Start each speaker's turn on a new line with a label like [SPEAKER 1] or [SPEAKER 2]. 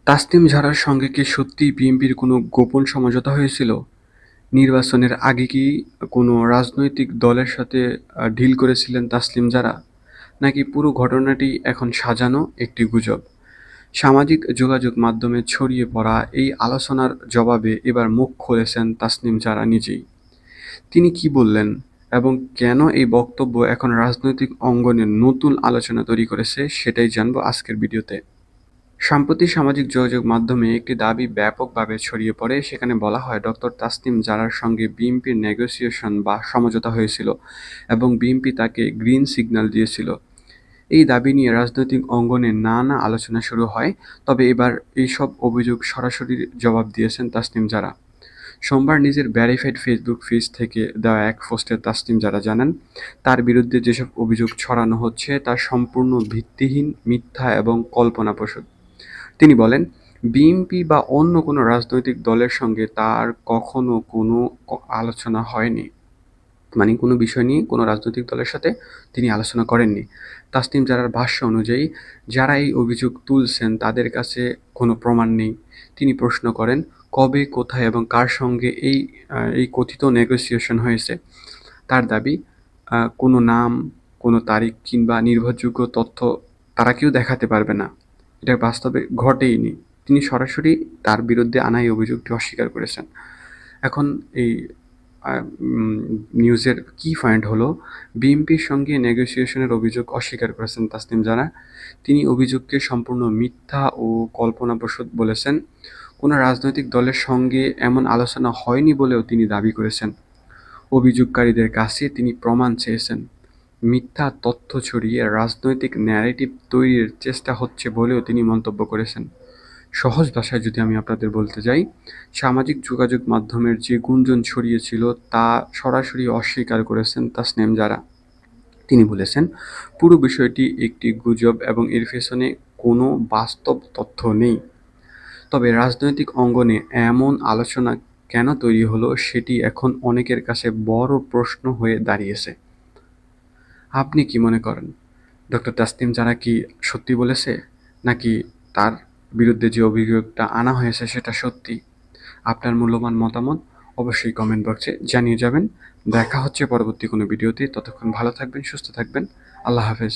[SPEAKER 1] তাসনিম জারার সঙ্গে কি সত্যিই বিএনপির কোনো গোপন সমঝোতা হয়েছিল? নির্বাচনের আগে কি কোনো রাজনৈতিক দলের সাথে ডিল করেছিলেন তাসলিম জারা? নাকি পুরো ঘটনাটি এখন সাজানো একটি গুজব? সামাজিক যোগাযোগ মাধ্যমে ছড়িয়ে পড়া এই আলোচনার জবাবে এবার মুখ খুলেছেন তাসনিম জারা নিজেই। তিনি কি বললেন এবং কেন এই বক্তব্য এখন রাজনৈতিক অঙ্গনে নতুন আলোচনা তৈরি করেছে সেটাই জানবো আজকের ভিডিওতে। সম্প্রতি সামাজিক যোগাযোগ মাধ্যমে একটি দাবি ব্যাপকভাবে ছড়িয়ে পড়ে। সেখানে বলা হয় ডক্টর তাসনিম জারার সঙ্গে বিএনপির নেগোসিয়েশন বা সমঝোতা হয়েছিল এবং বিএনপি তাকে গ্রিন সিগন্যাল দিয়েছিল। এই দাবি নিয়ে রাজনৈতিক অঙ্গনে নানা আলোচনা শুরু হয়, তবে এবার এইসব অভিযোগ সরাসরি জবাব দিয়েছেন তাসনিম জারা। সোমবার নিজের ভেরিফাইড ফেসবুক পেজ থেকে দেওয়া এক পোস্টে তাসনিম জারা জানান, তার বিরুদ্ধে যেসব অভিযোগ ছড়ানো হচ্ছে তা সম্পূর্ণ ভিত্তিহীন, মিথ্যা এবং কল্পনাপ্রসূত। তিনি বলেন, বিএনপি বা অন্য কোনো রাজনৈতিক দলের সঙ্গে তার কখনো কোনো আলোচনা হয়নি। মানে কোনো বিষয় নিয়ে কোনো রাজনৈতিক দলের সাথে তিনি আলোচনা করেননি। তাসনিম জারার ভাষ্য অনুযায়ী যারা এই অভিযোগ তুলছেন তাদের কাছে কোনো প্রমাণ নেই। তিনি প্রশ্ন করেন, কবে, কোথায় এবং কার সঙ্গে এই কথিত নেগোসিয়েশন হয়েছে। তার দাবি, কোনো নাম, কোনো তারিখ কিংবা নির্ভরযোগ্য তথ্য তারা কেউ দেখাতে পারবে না। এটা বাস্তবে ঘটেইনি। তিনি সরাসরি তার বিরুদ্ধে আনা এই অভিযোগটি অস্বীকার করেছেন। এখন এই নিউজের কি পয়েন্ট হলো, বিএনপির সঙ্গে নেগোসিয়েশনের অভিযোগ অস্বীকার করেছেন তাসনিম জারা। তিনি অভিযোগকে সম্পূর্ণ মিথ্যা ও কল্পনাপ্রসূত বলেছেন। কোনো রাজনৈতিক দলের সঙ্গে এমন আলোচনা হয়নি বলেও তিনি দাবি করেছেন। অভিযোগকারীদের কাছে তিনি প্রমাণ চেয়েছেন। মিথ্যা তথ্য ছড়িয়ে রাজনৈতিক ন্যারেটিভ তৈরির চেষ্টা হচ্ছে বলেও তিনি মন্তব্য করেছেন। সহজ ভাষায় যদি আমি আপনাদের বলতে যাই, সামাজিক যোগাযোগ মাধ্যমের যে গুঞ্জন ছড়িয়েছিল তা সরাসরি অস্বীকার করেছেন তাসনিম জারা। তিনি বলেছেন, পুরো বিষয়টি একটি গুজব এবং এর পেছনে কোনো বাস্তব তথ্য নেই। তবে রাজনৈতিক অঙ্গনে এমন আলোচনা কেন তৈরি হলো সেটি এখন অনেকের কাছে বড় প্রশ্ন হয়ে দাঁড়িয়েছে। আপনি কি মনে করেন, ডক্টর তাসনিম জারা কি সত্যি বলেছে, নাকি তার বিরুদ্ধে যে অভিযোগটা আনা হয়েছে সেটা সত্যি? আপনার মূল্যবান মতামত অবশ্যই কমেন্ট বক্সে জানিয়ে যাবেন। দেখা হচ্ছে পরবর্তী কোনো ভিডিওতে। ততক্ষণ ভালো থাকবেন, সুস্থ থাকবেন। আল্লাহ হাফেজ।